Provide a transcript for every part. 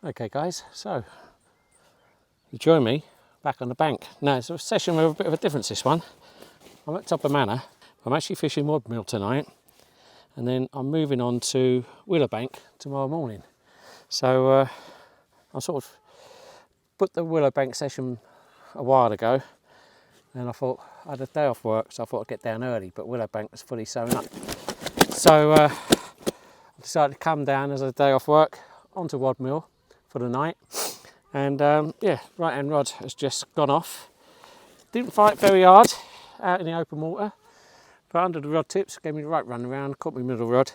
Okay guys, so you join me back on the bank. Now it's a session with a bit of a difference this one. I'm at Todber Manor. I'm actually fishing Rodmill tonight and then I'm moving on to Willow Bank tomorrow morning. So I sort of put the Willow Bank session a while ago and I thought I had a day off work, so I thought I'd get down early, but Willow Bank was fully sewn up. So I decided to come down as a day off work onto Rodmill for the night. And yeah, right hand rod has just gone off. Didn't fight very hard out in the open water, but under the rod tips gave me the right run around, caught my middle rod.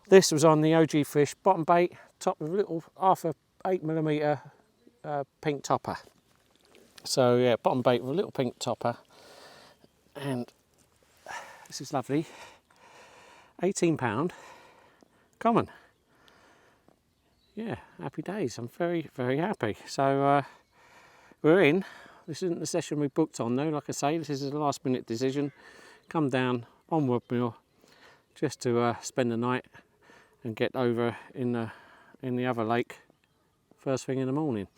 This was on the OG Fish bottom bait, topped with a little half a 8mm pink topper. So yeah, bottom bait with a little pink topper, and this is lovely. £18 common. Yeah, happy days. I'm very, very happy. So we're in. This isn't the session we booked on though. Like I say, this is a last minute decision. Come down on Rodmill just to spend the night and get over in the other lake first thing in the morning.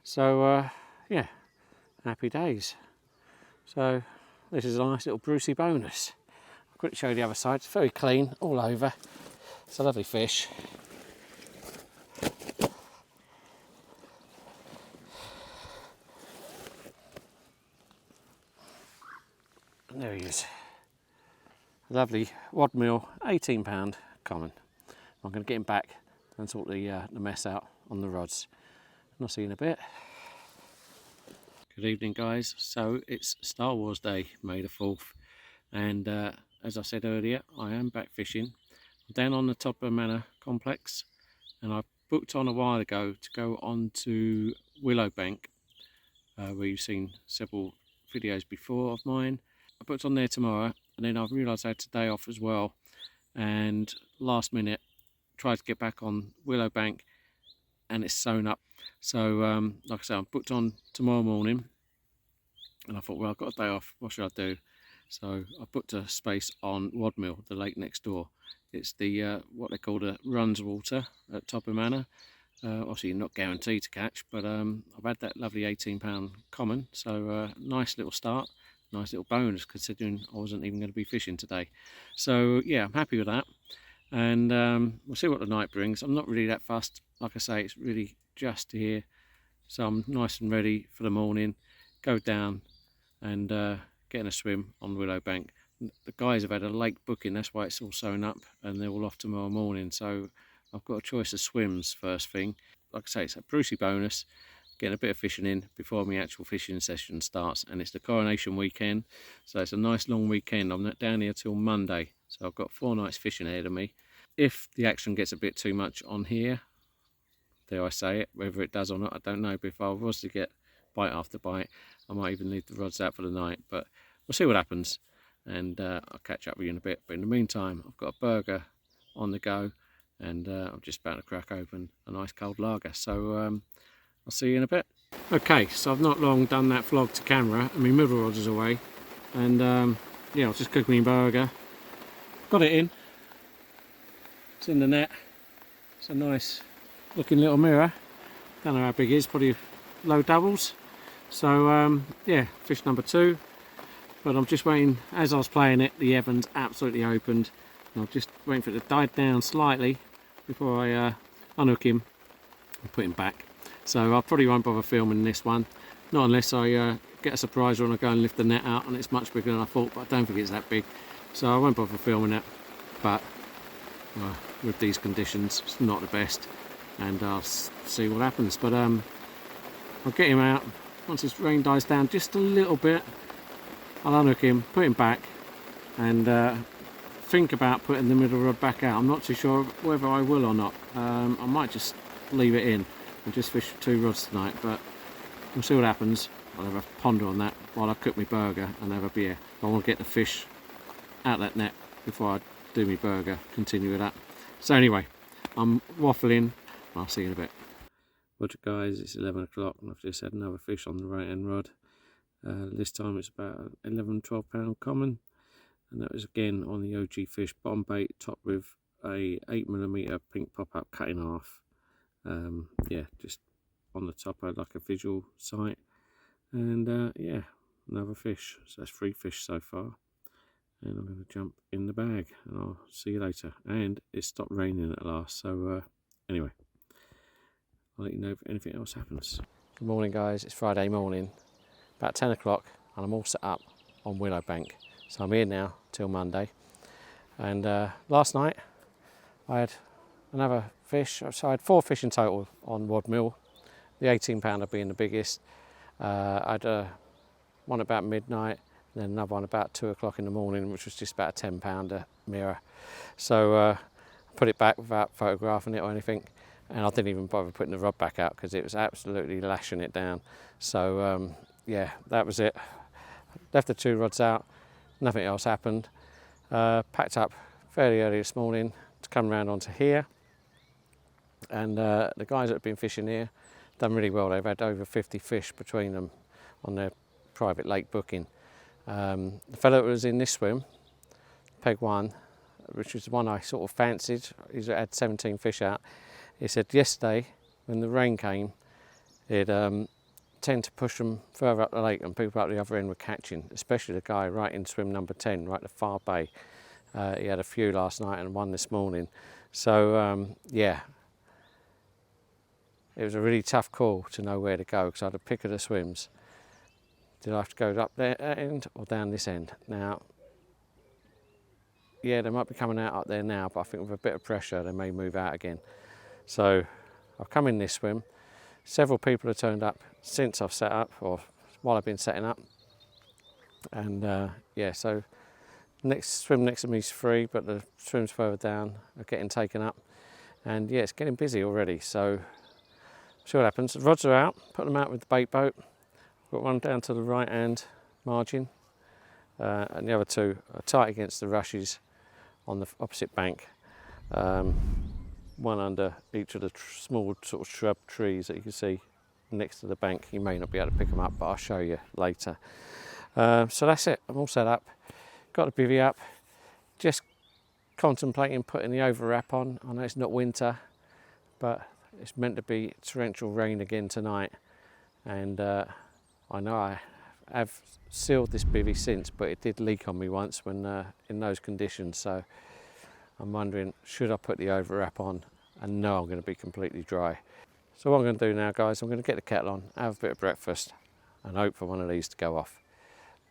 So yeah, happy days. So this is a nice little Brucey bonus. I'll quickly show you the other side. It's very clean all over. It's a lovely fish. And there he is. Lovely Rodmill, £18 common. I'm going to get him back and sort the mess out on the rods. And I'll see you in a bit. Good evening guys. So it's Star Wars Day, May the 4th. And as I said earlier, I am back fishing. I'm down on the Todber Manor Complex. And I booked on a while ago to go on to Willow Bank, where you've seen several videos before of mine. I booked on there tomorrow, and then I've realised I had today off as well, and last minute tried to get back on Willow Bank and it's sewn up. So like I say, I'm booked on tomorrow morning and I thought, well, I've got a day off, what should I do? So I booked a space on Rodmill, the lake next door. It's the what they call the runs water at Todber Manor. Obviously you're not guaranteed to catch, but I've had that lovely £18 common, so nice little start. Nice little bonus considering I wasn't even going to be fishing today. So yeah, I'm happy with that, and we'll see what the night brings. I'm not really that fussed. Like I say, it's really just here, so I'm nice and ready for the morning. Go down and get in a swim on Willow Bank. The guys have had a late booking, that's why it's all sewn up, and they're all off tomorrow morning. So I've got a choice of swims first thing. Like I say, it's a Brucey bonus. Getting a bit of fishing in before my actual fishing session starts, and it's the Coronation weekend, so it's a nice long weekend. I'm not down here till Monday, so I've got 4 nights fishing ahead of me. If the action gets a bit too much on here, dare I say it, whether it does or not I don't know, but if I was to get bite after bite, I might even leave the rods out for the night, but we'll see what happens, and I'll catch up with you in a bit. But in the meantime, I've got a burger on the go, and I'm just about to crack open a nice cold lager, so I'll see you in a bit. Okay, so I've not long done that vlog to camera and my middle rod is away, and yeah, I was just cooking my burger. Got it in. It's in the net. It's a nice looking little mirror. Don't know how big it is, probably low doubles. So yeah, fish number 2. But I'm just waiting, as I was playing it, the Evans absolutely opened. And I'm just waiting for it to die down slightly before I unhook him and put him back. So I probably won't bother filming this one, not unless I get a surprise when I go and lift the net out and it's much bigger than I thought, but I don't think it's that big. So I won't bother filming it, but with these conditions it's not the best, and I'll see what happens. But I'll get him out, once this rain dies down just a little bit, I'll unhook him, put him back, and think about putting the middle rod back out. I'm not too sure whether I will or not. I might just leave it in and just fish 2 rods tonight, but we'll see what happens. I'll have a ponder on that while I cook my burger and have a beer. I want to get the fish out that net before I do my burger, continue with that. So anyway, I'm waffling, I'll see you in a bit. Roger guys, it's 11 o'clock and I've just had another fish on the right hand rod. This time it's about £11–12 common, and that was again on the OG Fish bottom bait, topped with a 8mm pink pop-up cut in half. Yeah, just on the top I had like a visual sight, and yeah, another fish. So that's 3 fish so far, and I'm going to jump in the bag and I'll see you later. And it stopped raining at last, so anyway, I'll let you know if anything else happens. Good morning guys, it's Friday morning, about 10 o'clock, and I'm all set up on Willow Bank. So I'm here now till Monday, and last night I had another fish, so I had 4 fish in total on Rodmill, the 18 pounder being the biggest. I had one about midnight, and then another one about 2 o'clock in the morning, which was just about a 10 pounder mirror. So I put it back without photographing it or anything, and I didn't even bother putting the rod back out because it was absolutely lashing it down. So yeah, that was it. Left the 2 rods out, nothing else happened. Packed up fairly early this morning to come round onto here, and the guys that have been fishing here done really well. They've had over 50 fish between them on their private lake booking. The fellow that was in this swim, Peg 1, which was the one I sort of fancied, he's had 17 fish out. He said yesterday when the rain came, it tend to push them further up the lake, and people up the other end were catching, especially the guy right in swim number 10, right at the far bay. He had a few last night and 1 this morning. So yeah, it was a really tough call to know where to go, because I had a pick of the swims. Did I have to go up that end or down this end? Now, yeah, they might be coming out up there now, but I think with a bit of pressure they may move out again. So I've come in this swim. Several people have turned up since I've set up, or while I've been setting up. And yeah, so next swim next to me is free, but the swims further down are getting taken up. And yeah, it's getting busy already, so see what happens. The rods are out, put them out with the bait boat. Got one down to the right hand margin, and the other 2 are tight against the rushes on the opposite bank. One under each of the small sort of shrub trees that you can see next to the bank. You may not be able to pick them up, but I'll show you later. So that's it, I'm all set up. Got the bivvy up, just contemplating putting the overwrap on. I know it's not winter, but it's meant to be torrential rain again tonight, and I know I have sealed this bivvy since, but it did leak on me once when in those conditions. So I'm wondering, should I put the overwrap on and know I'm going to be completely dry? So what I'm going to do now, guys, I'm going to get the kettle on, have a bit of breakfast, and hope for one of these to go off.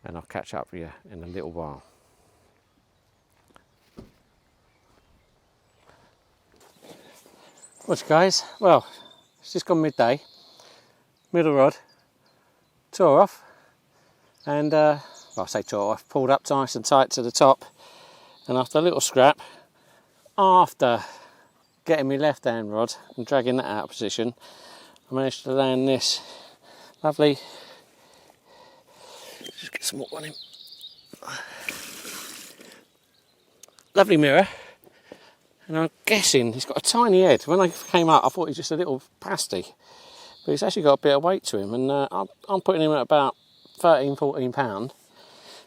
And I'll catch up with you in a little while. What's guys? Well, it's just gone midday. Middle rod tore off, and well, I say tore off, pulled up nice and tight to the top, and after a little scrap, after getting my left hand rod and dragging that out of position, I managed to land this lovely, just get some water on him, lovely mirror. And I'm guessing he's got a tiny head. When I came up I thought he was just a little pasty, but he's actually got a bit of weight to him, and I'm putting him at about 13-14 pound,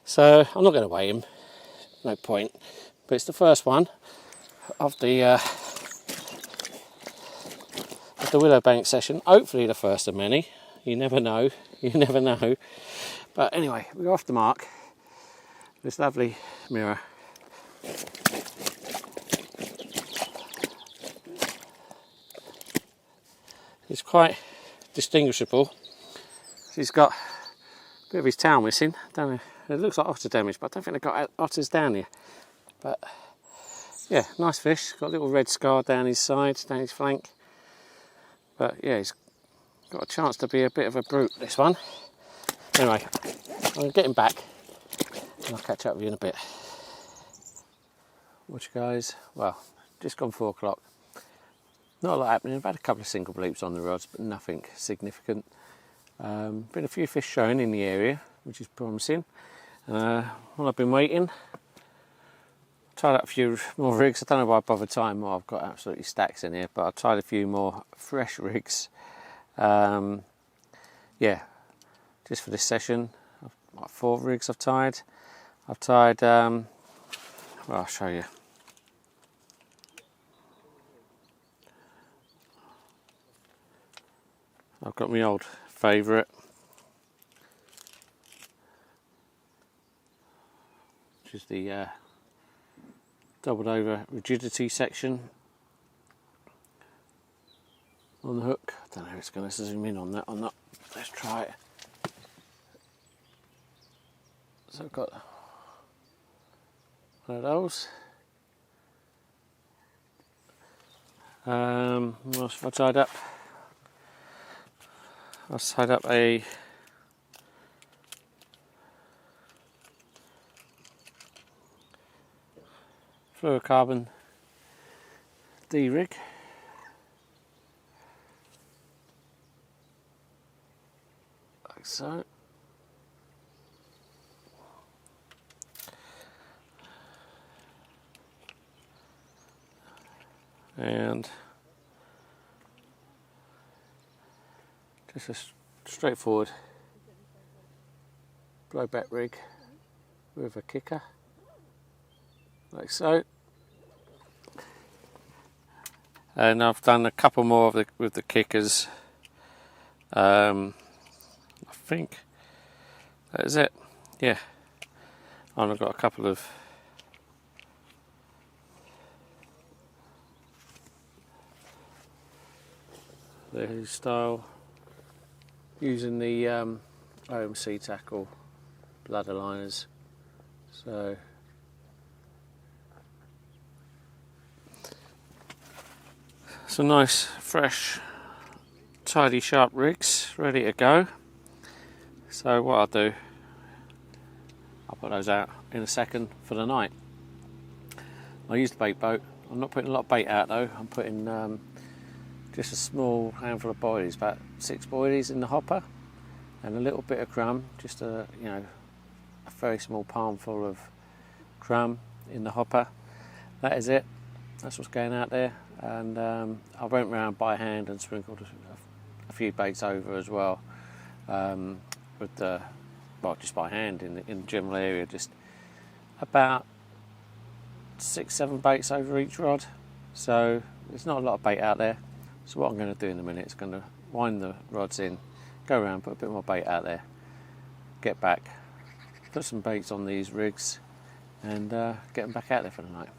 so I'm not going to weigh him, no point. But it's the first one of the Willow Bank session, hopefully the first of many. You never know, you never know. But anyway, we're off the mark. This lovely mirror. It's quite distinguishable. He's got a bit of his tail missing. Don't know. It looks like otter damage, but I don't think they've got otters down here. But yeah, nice fish. Got a little red scar down his side, down his flank. But yeah, he's got a chance to be a bit of a brute, this one. Anyway, I'm going to get him back and I'll catch up with you in a bit. Watch guys. Well, just gone 4 o'clock. Not a lot happening. I've had a couple of single bleeps on the rods, but nothing significant. Been a few fish showing in the area, which is promising. While I've been waiting, tried out a few more rigs. I don't know why I bothered tying more. I've got absolutely stacks in here, but I've tried a few more fresh rigs. Yeah, just for this session. I've got 4 rigs I've tied. Well, I'll show you. I've got my old favourite, which is the doubled over rigidity section on the hook. I don't know if it's going to zoom in on that or not. Let's try it. So I've got one of those. What else have I tied up? I've tied up a fluorocarbon D-rig. Like so. And just a straightforward blowback rig with a kicker, like so. And I've done a couple more of with the kickers. I think that is it. Yeah, and I've got a couple of the style using the OMC tackle bladder liners. So some nice, fresh, tidy, sharp rigs ready to go. So what I'll do, I'll put those out in a second for the night. I use the bait boat. I'm not putting a lot of bait out though. I'm putting just a small handful of boilies, about 6 boilies in the hopper, and a little bit of crumb, just a a very small palmful of crumb in the hopper. That is it. That's what's going out there. And I went round by hand and sprinkled a few baits over as well, with the, well, just by hand in the general area, just about 6-7 baits over each rod. So there's not a lot of bait out there. So what I'm going to do in a minute is going to wind the rods in, go around, put a bit more bait out there, get back, put some baits on these rigs, and get them back out there for the night.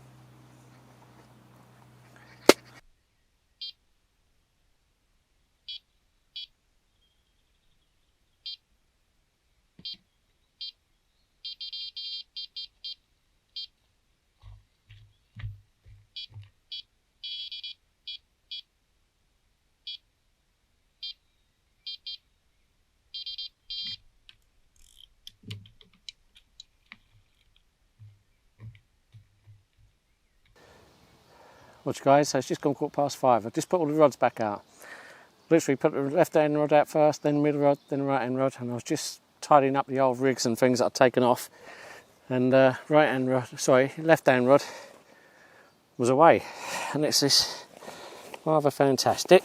Watch guys, so it's just gone 5:15. I've just put all the rods back out. Literally put the left hand rod out first, then the middle rod, then the right hand rod, and I was just tidying up the old rigs and things that I'd taken off. And left hand rod was away. And it's this rather fantastic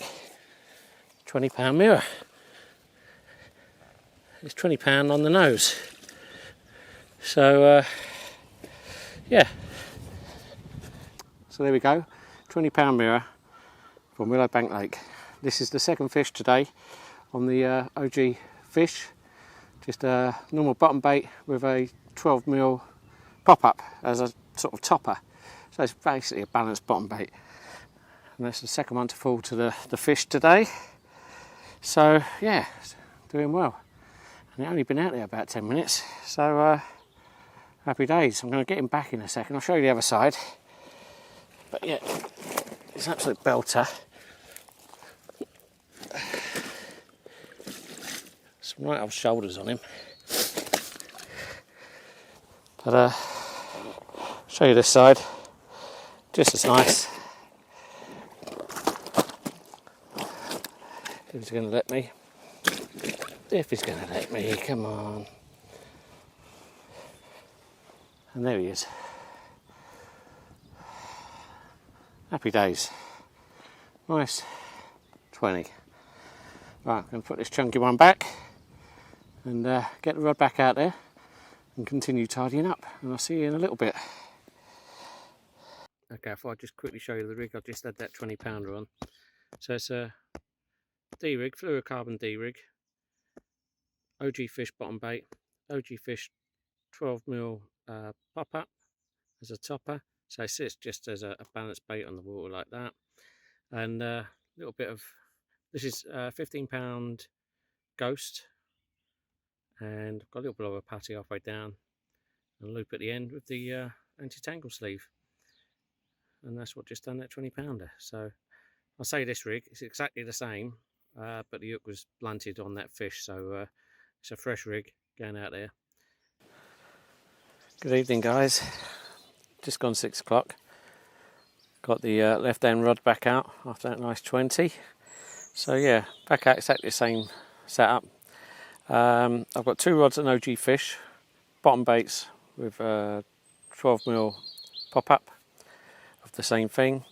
£20 mirror. It's £20 on the nose. So yeah. So there we go. £20 mirror from Willow Bank Lake. This is the second fish today on the OG fish. Just a normal bottom bait with a 12mm pop-up as a sort of topper. So it's basically a balanced bottom bait. And that's the second one to fall to the fish today. So yeah, doing well. And it only been out there about 10 minutes. So happy days. I'm going to get him back in a second. I'll show you the other side. But yeah, it's an absolute belter. Some right old shoulders on him. But show you this side. Just as nice. If he's going to let me. If he's going to let me, come on. And there he is. Happy days. Nice 20. Right, I'm going to put this chunky one back and get the rod back out there and continue tidying up. And I'll see you in a little bit. Okay, I thought I'd just quickly show you the rig. I've just had that £20 on. So it's a D-rig, fluorocarbon D-rig, OG Fish bottom bait, OG Fish 12mm pop-up as a topper, so it sits just as a balanced bait on the water like that. And a little bit of, this is 15-pound Ghost, and I've got a little bit of a patty halfway down and a loop at the end with the anti-tangle sleeve, and that's what just done that 20-pounder. So I'll say this rig, it's exactly the same, but the hook was blunted on that fish, so it's a fresh rig going out there. Good evening, guys. Just gone 6 o'clock. Got the left end rod back out after that nice 20. So yeah, back out exactly the same setup. I've got 2 rods and OG Fish, bottom baits with 12mm pop-up of the same thing.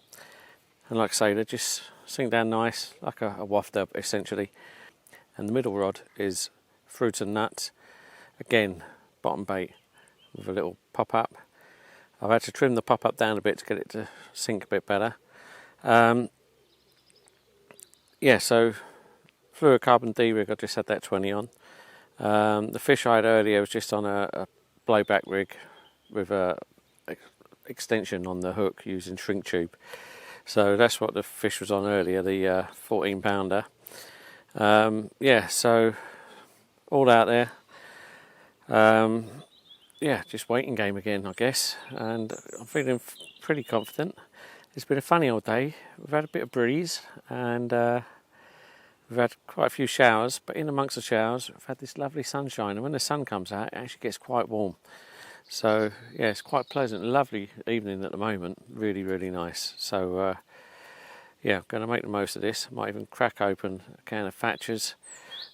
And like I say, they just sink down nice, like a wafter essentially. And the middle rod is fruit and nuts. Again, bottom bait with a little pop-up. I've had to trim the pop-up down a bit to get it to sink a bit better. Yeah, so fluorocarbon D-rig, I just had that 20 on. The fish I had earlier was just on a blowback rig with a extension on the hook using shrink tube. So that's what the fish was on earlier, the 14-pounder. Yeah, so all out there. Yeah, just waiting game again, I guess, and I'm feeling pretty confident. It's been a funny old day. We've had a bit of breeze, and we've had quite a few showers, but in amongst the showers we've had this lovely sunshine, and when the sun comes out it actually gets quite warm. So yeah, it's quite pleasant. Lovely evening at the moment, really nice. So yeah, I'm going to make the most of this. Might even crack open a can of Thatcher's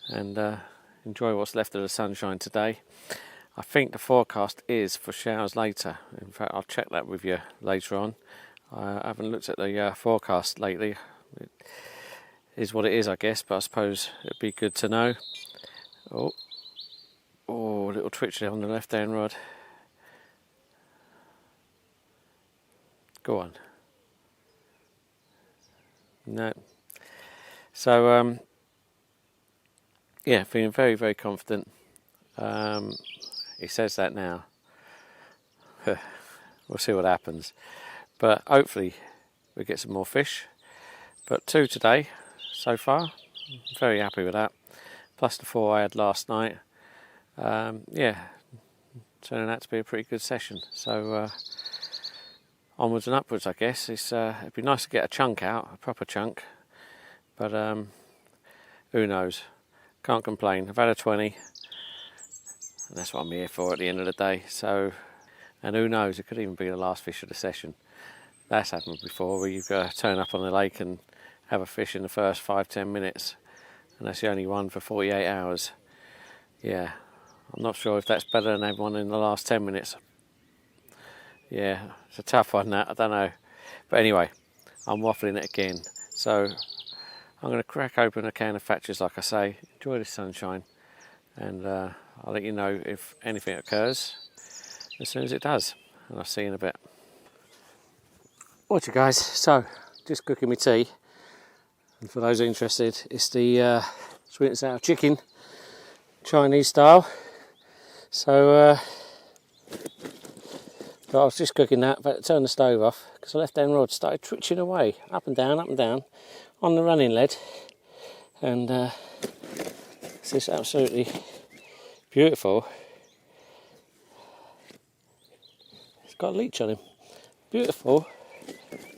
and enjoy what's left of the sunshine today. I think the forecast is for showers later. In fact, I'll check that with you later on. I haven't looked at the forecast lately. It is what it is, I guess, but I suppose it'd be good to know. Oh, a little twitch there on the left hand rod. Go on. No. So, yeah, feeling very confident. He says that now. We'll see what happens. But hopefully we get some more fish. But 2 today so far. I'm very happy with that. Plus the 4 I had last night. Yeah, turning out to be a pretty good session. So onwards and upwards, I guess. It'd be nice to get a chunk out, a proper chunk. But who knows? Can't complain. I've had a 20. And that's what I'm here for at the end of the day. So, and who knows, it could even be the last fish of the session. That's happened before, where you've got to turn up on the lake and have a fish in the first 5-10 minutes, and that's the only one for 48 hours. Yeah, I'm not sure if that's better than having one in the last 10 minutes. Yeah, it's a tough one, that, I don't know. But anyway, I'm waffling it again. So I'm going to crack open a can of Thatcher's, like I say, enjoy the sunshine, and I'll let you know if anything occurs as soon as it does, and I'll see you in a bit. Alright guys, so just cooking my tea, and for those interested, it's the sweet and sour chicken, Chinese style. So but I was just cooking that, but I turned the stove off because the left hand rod started twitching away, up and down on the running lead, and it's just absolutely beautiful. It's got a leech on him. Beautiful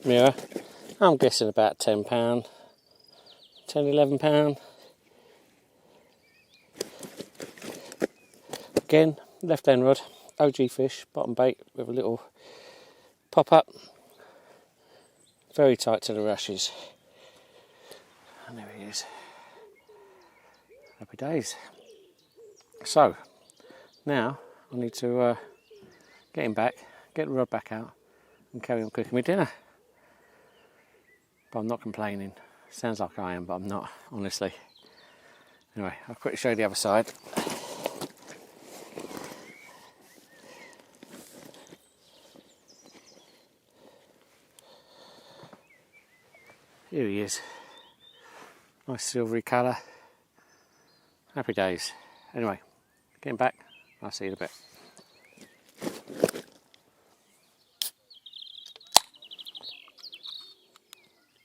mirror. I'm guessing about £10, 10, £11. Again, left hand rod, OG Fish, bottom bait with a little pop up. Very tight to the rushes. And there he is. Happy days. So, now I need to get him back, get the rod back out, and carry on cooking my dinner. But I'm not complaining. Sounds like I am, but I'm not, honestly. Anyway, I'll quickly show you the other side. Here he is. Nice silvery colour. Happy days. Anyway, getting back, I'll see you in a bit.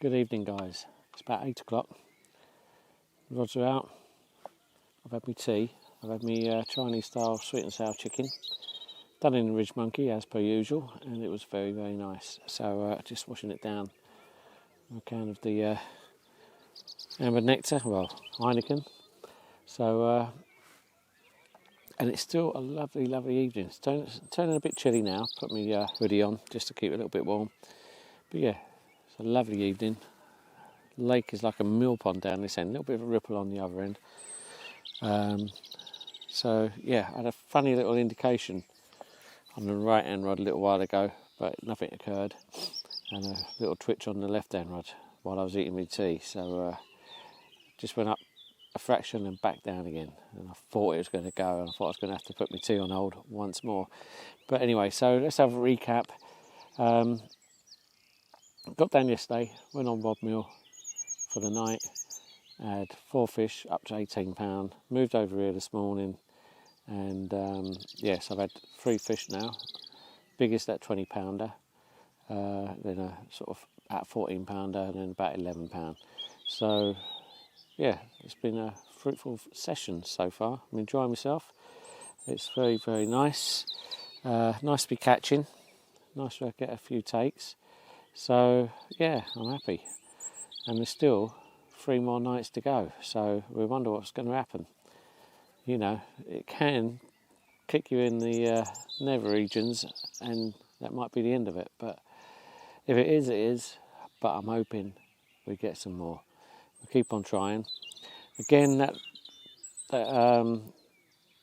Good evening, guys. It's about 8 o'clock. The rods are out. I've had my tea. I've had my Chinese style sweet and sour chicken. Done in the Ridge Monkey as per usual, and it was very, very nice. So just washing it down. A can of the amber nectar, well, Heineken. So, and it's still a lovely, lovely evening. It's turning a bit chilly now. Put my hoodie on just to keep it a little bit warm. But yeah, it's a lovely evening. Lake is like a mill pond down this end, a little bit of a ripple on the other end. So yeah, I had a funny little indication on the right hand rod a little while ago, but nothing occurred, and a little twitch on the left hand rod while I was eating my tea. So just went up a fraction and back down again, and I thought it was going to go, and I thought I was going to have to put my tea on hold once more. But anyway, so let's have a recap. Got down yesterday, went on Rodmill for the night, had 4 fish up to £18, moved over here this morning, and yes, I've had 3 fish now, biggest at 20 pounder, then a sort of at 14 pounder, and then about 11 pound. So yeah, it's been a fruitful session so far. I'm enjoying myself. It's very, very nice. Nice to be catching. Nice to get a few takes. So yeah, I'm happy. And there's still 3 more nights to go. So we wonder what's going to happen. You know, it can kick you in the nether regions, and that might be the end of it. But if it is, it is. But I'm hoping we get some more. We'll keep on trying. Again, that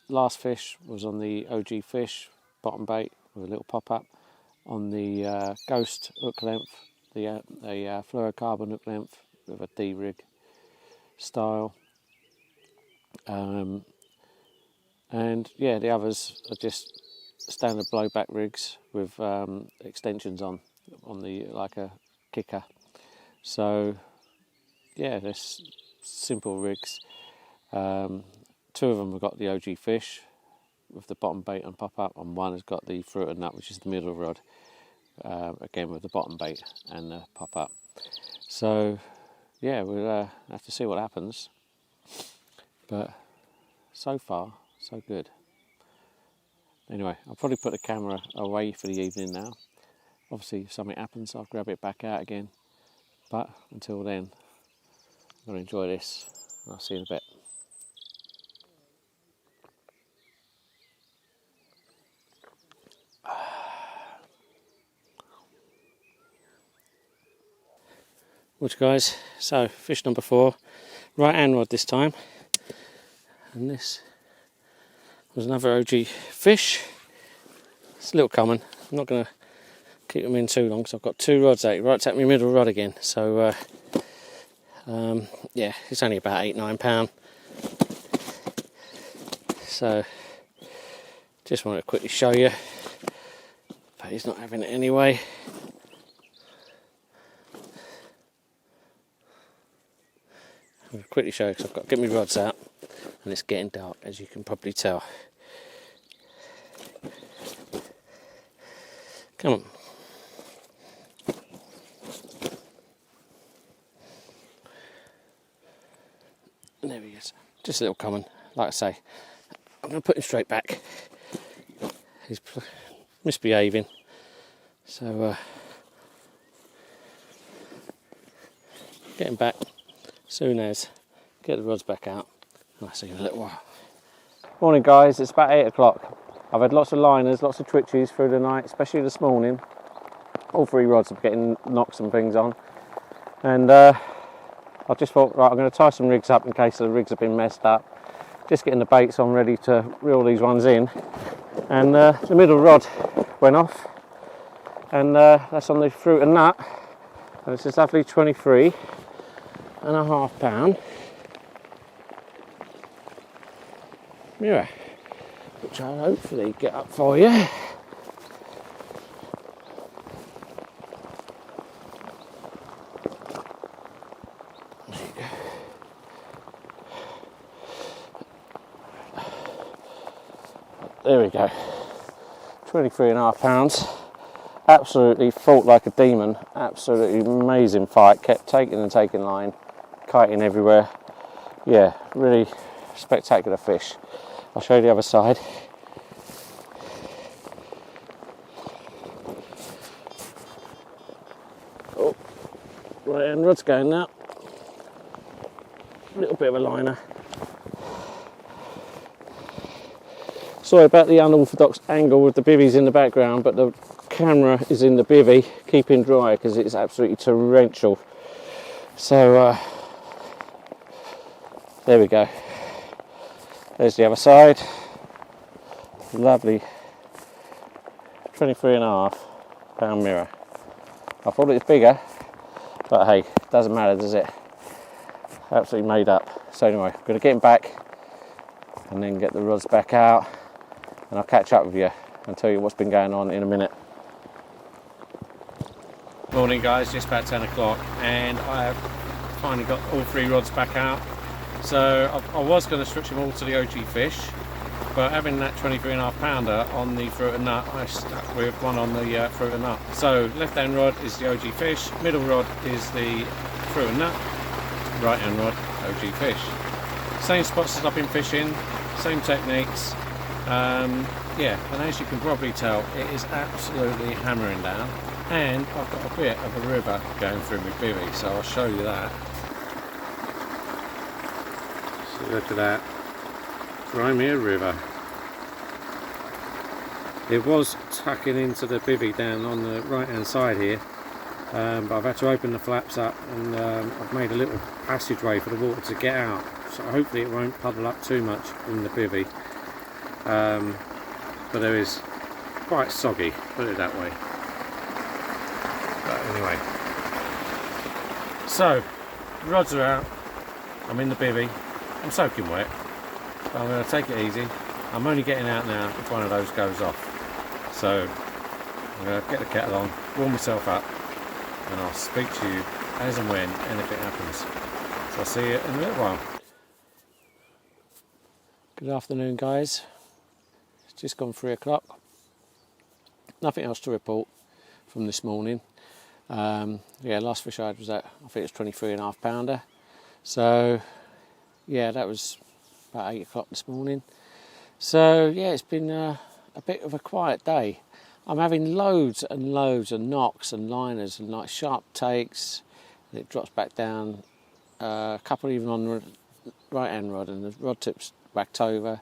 last fish was on the OG fish bottom bait with a little pop up, on the ghost hook length, the fluorocarbon hook length with a D-rig style. And yeah, the others are just standard blowback rigs with extensions on the like a kicker. So yeah, there's simple rigs. 2 of them have got the OG fish with the bottom bait and pop up, and one has got the fruit and nut, which is the middle rod, again with the bottom bait and the pop up. So yeah, we'll have to see what happens, but so far so good. Anyway, I'll probably put the camera away for the evening now. Obviously if something happens I'll grab it back out again, but until then I'm going to enjoy this. I'll see you in a bit. Watch guys, so fish number 4, right hand rod this time, and this was another OG fish. It's a little common. I'm not going to keep them in too long because I've got 2 rods out, right at my middle rod again. So yeah, it's only about 8-9 pound. So just wanted to quickly show you, but he's not having it anyway. I'm going to quickly show you because I've got to get my rods out, and it's getting dark, as you can probably tell. Come on. There he is. Just a little common, like I say. I'm going to put him straight back. He's misbehaving. So, get him back soon as get the rods back out. I'll see you in a little while. Morning guys, it's about 8 o'clock. I've had lots of liners, lots of twitches through the night, especially this morning. All 3 rods are getting knocks and things on. And I just thought, right, I'm going to tie some rigs up in case the rigs have been messed up. Just getting the baits on ready to reel these ones in. And the middle rod went off. And that's on the fruit and nut. And it's this lovely 23.5 pound mirror, which I'll hopefully get up for you. There you go. go. 23.5 pounds. Absolutely fought like a demon. Absolutely amazing fight. Kept taking and taking line, kiting everywhere. Yeah, really spectacular fish. I'll show you the other side. Oh, right hand rod's going now. A little bit of a liner. Sorry about the unorthodox angle with the bivvies in the background, but the camera is in the bivvy, keeping dry because it's absolutely torrential. So there we go. There's the other side. Lovely 23.5 pound mirror. I thought it was bigger, but hey, doesn't matter, does it? Absolutely made up. So anyway, I'm going to get him back and then get the rods back out, and I'll catch up with you and tell you what's been going on in a minute. Morning guys, just about 10 o'clock and I have finally got all 3 rods back out. So I was going to switch them all to the OG fish, but having that 23.5 pounder on the fruit and nut, I stuck with one on the fruit and nut. So left hand rod is the OG fish, middle rod is the fruit and nut, right hand rod OG fish. Same spots as I've been fishing, same techniques. Yeah, and as you can probably tell, it is absolutely hammering down, and I've got a bit of a river going through my bivvy, so I'll show you that. So look at that, Crimea River. It was tucking into the bivvy down on the right hand side here, but I've had to open the flaps up, and I've made a little passageway for the water to get out, so hopefully it won't puddle up too much in the bivvy. But there is quite soggy, put it that way. But anyway, so rods are out, I'm in the bivvy, I'm soaking wet, but I'm going to take it easy. I'm only getting out now if one of those goes off, so I'm going to get the kettle on, warm myself up, and I'll speak to you as and when anything happens. So I'll see you in a little while. Good afternoon guys. It's just gone 3 o'clock. Nothing else to report from this morning. Yeah, last fish I had was that, I think it was 23.5 pounder. So yeah, that was about 8 o'clock this morning. So yeah, it's been a bit of a quiet day. I'm having loads and loads of knocks and liners and like sharp takes, and it drops back down. A couple even on the right hand rod, and the rod tip's backed over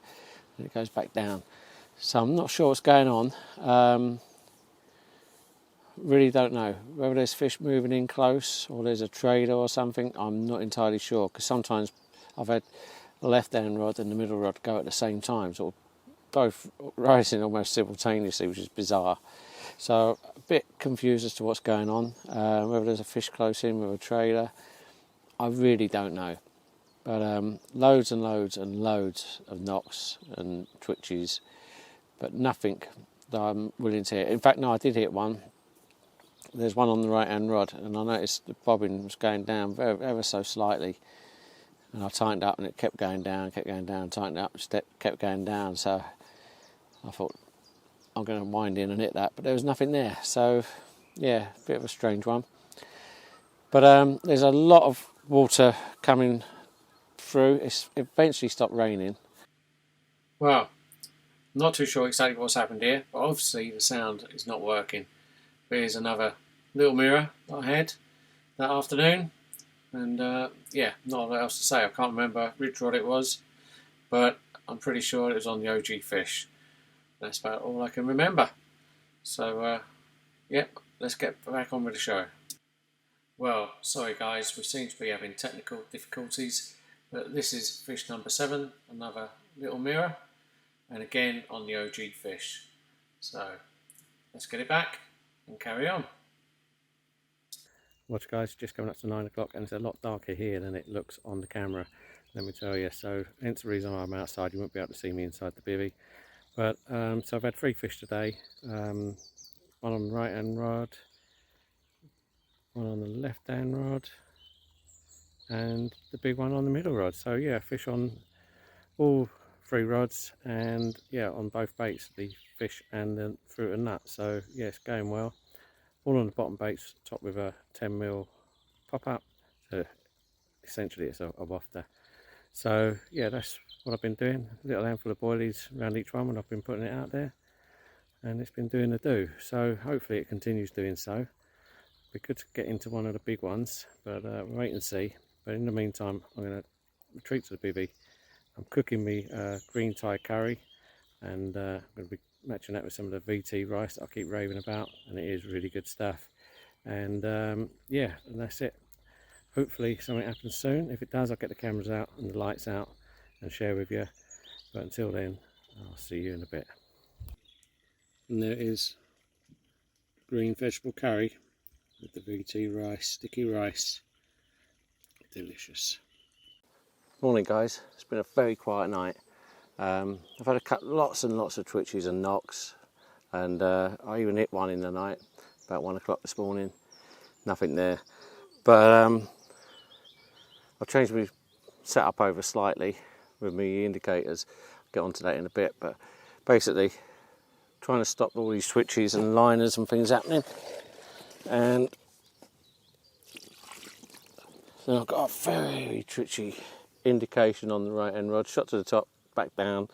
and it goes back down. So I'm not sure what's going on. Really don't know whether there's fish moving in close or there's a trader or something. I'm not entirely sure, because sometimes I've had the left hand rod and the middle rod go at the same time, sort of both rising almost simultaneously, which is bizarre. So a bit confused as to what's going on, whether there's a fish close in with a trader. I really don't know. But loads and loads and loads of knocks and twitches, but nothing that I'm willing to hit. In fact, no, I did hit one. There's one on the right hand rod, and I noticed the bobbin was going down ever so slightly, and I tightened up and it kept going down, tightened up, kept going down. So I thought I'm going to wind in and hit that, but there was nothing there. So yeah, a bit of a strange one. But there's a lot of water coming through. It's eventually stopped raining. Well, not too sure exactly what's happened here, but obviously the sound is not working. Here's another little mirror that I had that afternoon, and yeah, not a lot else to say. I can't remember which rod it was, but I'm pretty sure it was on the OG fish. That's about all I can remember. So yep, let's get back on with the show. Well, sorry guys, we seem to be having technical difficulties, but this is fish number 7, another little mirror, and again on the OG fish. So let's get it back and carry on. Watch guys, just coming up to 9 o'clock, and it's a lot darker here than it looks on the camera, let me tell you. So hence the reason why I'm outside. You won't be able to see me inside the bivvy. But so I've had 3 fish today, one on the right hand rod, one on the left hand rod, and the big one on the middle rod. So yeah, fish on all 3 rods, and yeah, on both baits, the fish and the fruit and nut. So yeah, it's going well. All on the bottom baits, topped with a 10mm pop up. So essentially it's a wafter. So yeah, that's what I've been doing. A little handful of boilies around each one when I've been putting it out there, and it's been doing the do. So hopefully it continues doing so. We could get into one of the big ones, but we'll wait and see. But in the meantime, I'm going to retreat to the bivvy. I'm cooking me green Thai curry, and I'm going to be matching that with some of the VT rice that I keep raving about, and it is really good stuff. And yeah, and that's it. Hopefully something happens soon. If it does, I'll get the cameras out and the lights out and share with you. But until then, I'll see you in a bit. And there is green vegetable curry with the VT rice, sticky rice. Delicious. Morning guys, it's been a very quiet night. I've had lots and lots of twitches and knocks, and I even hit one in the night about 1 o'clock this morning. Nothing there, but I've changed my setup over slightly with my indicators. I'll get onto that in a bit, but basically trying to stop all these twitches and liners and things happening. And then I've got a very twitchy indication on the right hand rod, shot to the top, back down.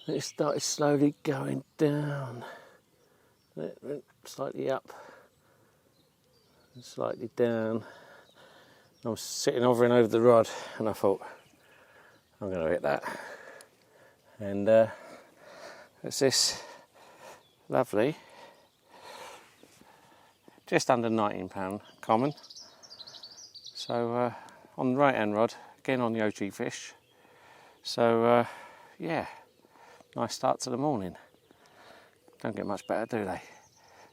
And it started slowly going down. It went slightly up and slightly down. I was sitting hovering over the rod, and I thought, I'm going to hit that. And it's this lovely, just under £19 common. So on the right hand rod, again on the OG fish. So yeah, nice start to the morning. Don't get much better, do they?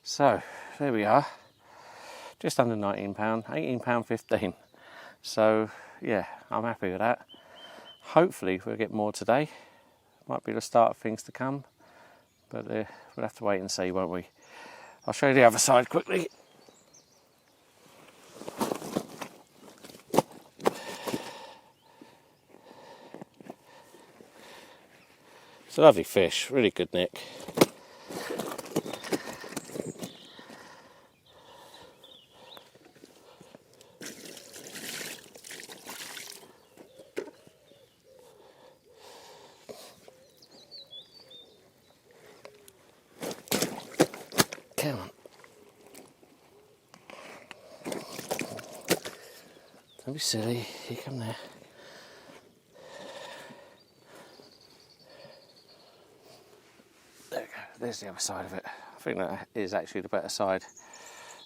So there we are, just under £19, £18.15. So yeah, I'm happy with that. Hopefully we'll get more today. Might be the start of things to come, but we'll have to wait and see, won't we? I'll show you the other side quickly. It's a lovely fish, really good nick. Come on. Don't be silly, you come there. There we go, there's the other side of it. I think that is actually the better side.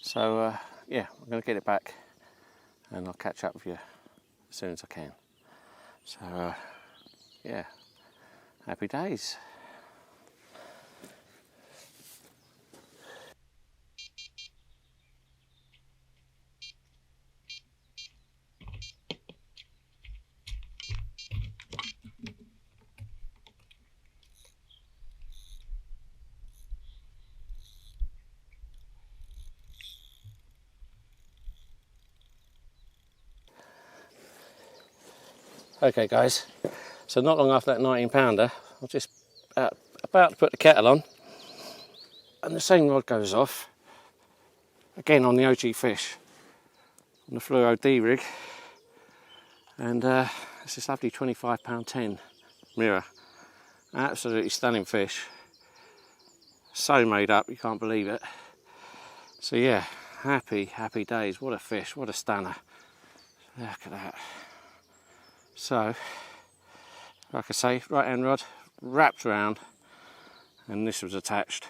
So yeah, I'm going to get it back and I'll catch up with you as soon as I can. So yeah, happy days. Okay guys, so not long after that 19-pounder, I'm just about to put the kettle on, and the same rod goes off, again on the OG fish, on the fluoro D rig, and it's this lovely £25.10 mirror. Absolutely stunning fish, so made up, you can't believe it. So yeah, happy days. What a fish, what a stunner. Look at that. So, like I say, right hand rod wrapped around, and this was attached.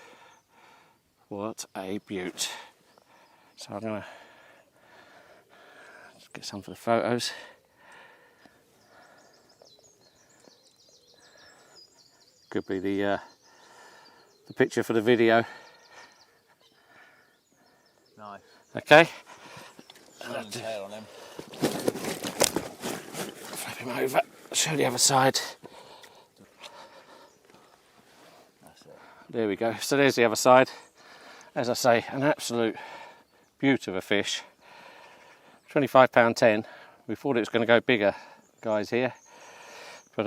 What a beaut. So I'm going to get some for the photos. Could be the picture for the video. Nice. Okay. Tail on him. Flip him over. Show the other side. That's it. There we go. So there's the other side. As I say, an absolute beaut of a fish. £25.10. We thought it was going to go bigger, guys, here, but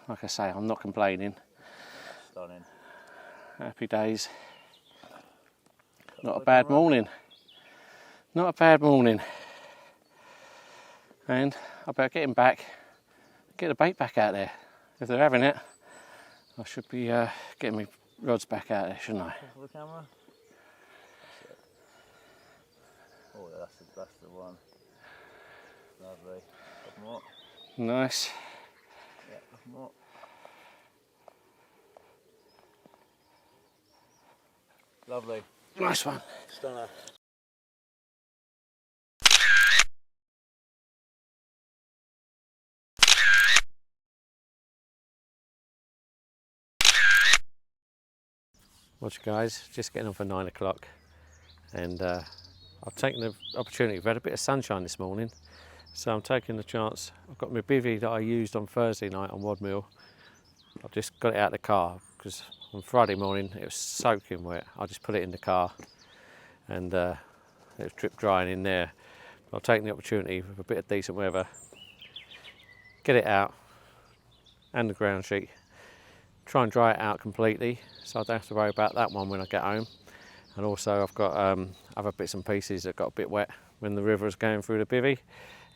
like I say, I'm not complaining. Stunning. Happy days. Not a bad morning. Not a bad morning. And I better get him back, get the bait back out there. If they're having it, I should be getting my rods back out there, shouldn't I? For the camera. Oh, that's the one. Lovely. Couple more. Nice. Yeah, couple more. Lovely. Nice one. Stunner. Watch guys, just getting on for 9 o'clock, and I've taken the opportunity. We've had a bit of sunshine this morning, so I'm taking the chance. I've got my bivvy that I used on Thursday night on Rodmill. I've just got it out of the car because on Friday morning it was soaking wet. I just put it in the car and it was drip drying in there. I've taken the opportunity with a bit of decent weather, get it out and the ground sheet, try and dry it out completely so I don't have to worry about that one when I get home. And also I've got other bits and pieces that got a bit wet when the river was going through the bivvy,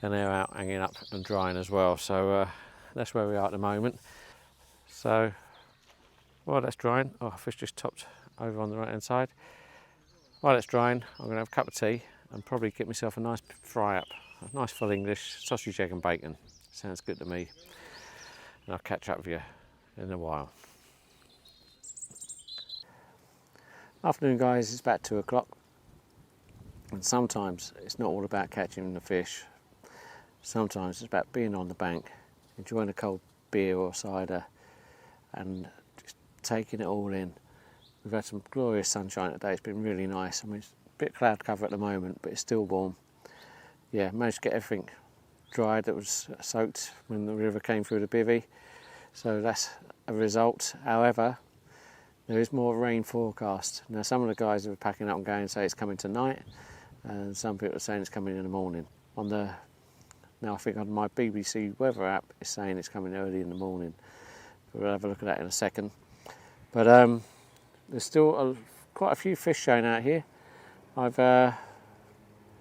and they're out hanging up and drying as well. So that's where we are at the moment. So while that's drying, oh, fish just topped over on the right hand side. While it's drying, I'm going to have a cup of tea and probably get myself a nice fry up, a nice full English sausage, egg and bacon. Sounds good to me. And I'll catch up with you in a while. Afternoon guys, it's about 2 o'clock, and sometimes it's not all about catching the fish. Sometimes it's about being on the bank, enjoying a cold beer or cider and just taking it all in. We've had some glorious sunshine today, it's been really nice. I mean, it's a bit cloud cover at the moment, but it's still warm. Yeah, managed to get everything dried that was soaked when the river came through the bivvy, so that's a result. However, there is more rain forecast. Now some of the guys who are packing up and going say it's coming tonight, and some people are saying it's coming in the morning. Now I think on my BBC weather app it's saying it's coming early in the morning. We'll have a look at that in a second. But there's still quite a few fish showing out here. I've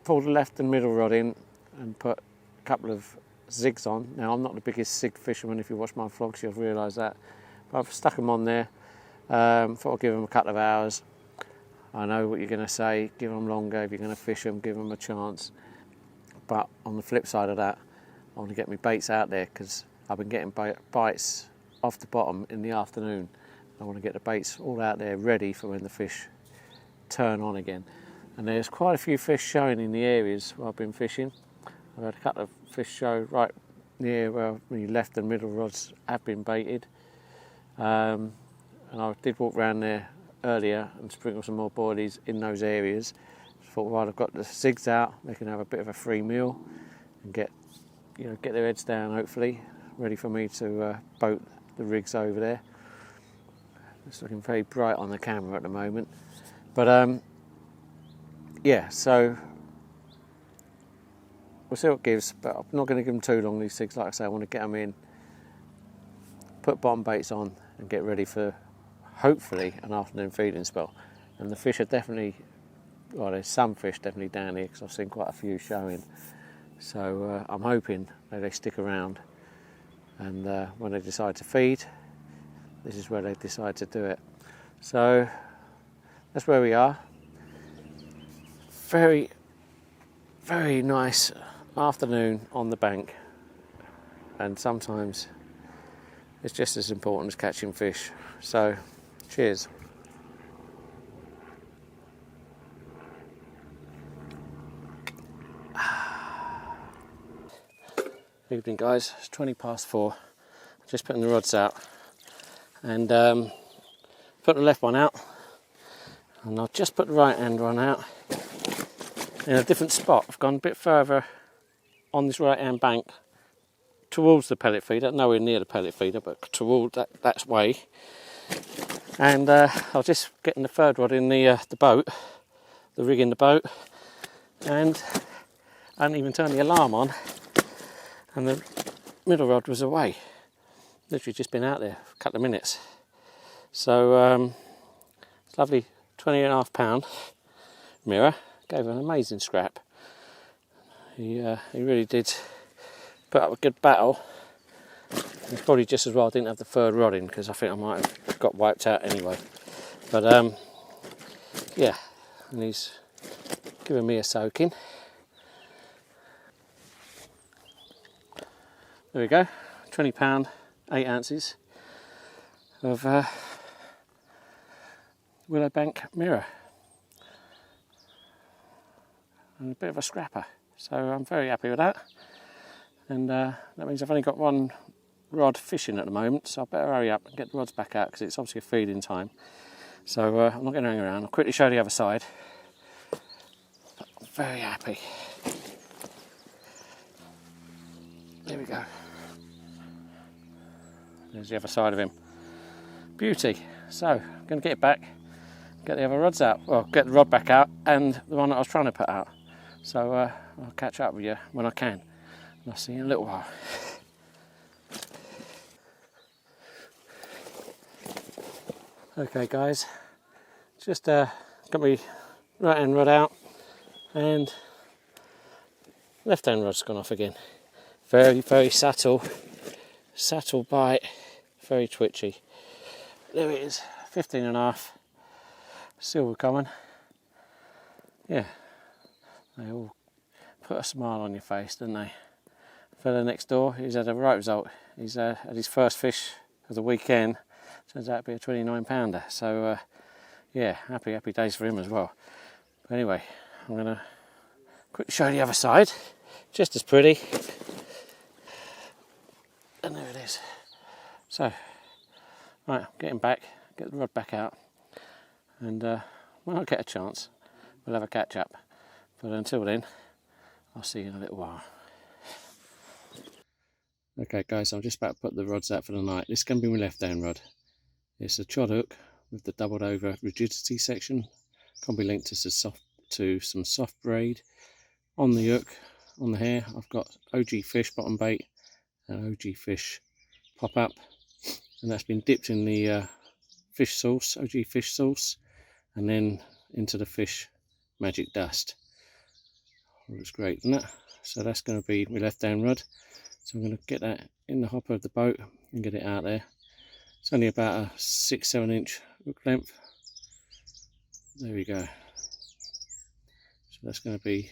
pulled the left and middle rod in and put a couple of zigs on. Now I'm not the biggest zig fisherman. If you watch my vlogs you'll realise that. But I've stuck them on there. Thought I'd give them a couple of hours. I know what you're going to say, give them longer. If you're going to fish them, give them a chance. But on the flip side of that, I want to get my baits out there because I've been getting bites off the bottom in the afternoon. I want to get the baits all out there ready for when the fish turn on again. And there's quite a few fish showing in the areas where I've been fishing. I've had a couple of fish show right near where my left and middle rods have been baited. And I did walk around there earlier and sprinkle some more boilies in those areas. Thought while I've got the zigs out, they can have a bit of a free meal and get their heads down, hopefully, ready for me to boat the rigs over there. It's looking very bright on the camera at the moment. But yeah, so we'll see what it gives, but I'm not going to give them too long, these zigs. Like I say, I want to get them in, put bottom baits on and get ready for hopefully an afternoon feeding spell. And the fish are definitely, well, there's some fish definitely down here because I've seen quite a few showing. So I'm hoping that they stick around, and when they decide to feed, this is where they decide to do it. So that's where we are. Very, very nice afternoon on the bank, and sometimes it's just as important as catching fish. So cheers. Evening guys, it's 20 past 4. Just putting the rods out and put the left one out, and I've just put the right hand one out in a different spot. I've gone a bit further on this right hand bank towards the pellet feeder, nowhere near the pellet feeder, but toward that way. And I was just getting the third rod in the boat, the rig in the boat, and I hadn't even turned the alarm on, and the middle rod was away. literally just been out there for a couple of minutes. So it's lovely 20.5 pound mirror, gave an amazing scrap. He really did put up a good battle. It's probably just as well I didn't have the third rod in, because I think I might have got wiped out anyway. But yeah, and he's given me a soaking. There we go, £20, 8 ounces of Willow Bank mirror. And a bit of a scrapper. So I'm very happy with that. And that means I've only got one rod fishing at the moment, so I better hurry up and get the rods back out, because it's obviously a feeding time. So I'm not going to hang around. I'll quickly show the other side. But I'm very happy. There we go. There's the other side of him. Beauty. So I'm going to get it back, get the other rods out. Well, get the rod back out and the one that I was trying to put out. So I'll catch up with you when I can. And I'll see you in a little while. Okay guys, just got my right hand rod out and left hand rod's gone off again. Very, very subtle bite, very twitchy. There it is, 15.5, silver common. Yeah, they all put a smile on your face, don't they? Fella next door, he's had a right result. He's had his first fish of the weekend. Turns out to be a 29-pounder. So yeah, happy days for him as well. But anyway, I'm going to quickly show you the other side. Just as pretty. And there it is. So, right, getting back, get the rod back out. And when I get a chance, we'll have a catch up. But until then, I'll see you in a little while. Okay guys, I'm just about to put the rods out for the night. This is going to be my left hand rod. It's a chod hook with the doubled over rigidity section. Can be linked to some soft braid. On the hook, on the hair, I've got OG Fish bottom bait and OG Fish pop up, and that's been dipped in the fish sauce, OG Fish sauce, and then into the fish magic dust. Looks great, isn't it? So that's going to be my left hand rod. So I'm going to get that in the hopper of the boat and get it out there. It's only about a 6-7 inch hook length. There we go. So that's going to be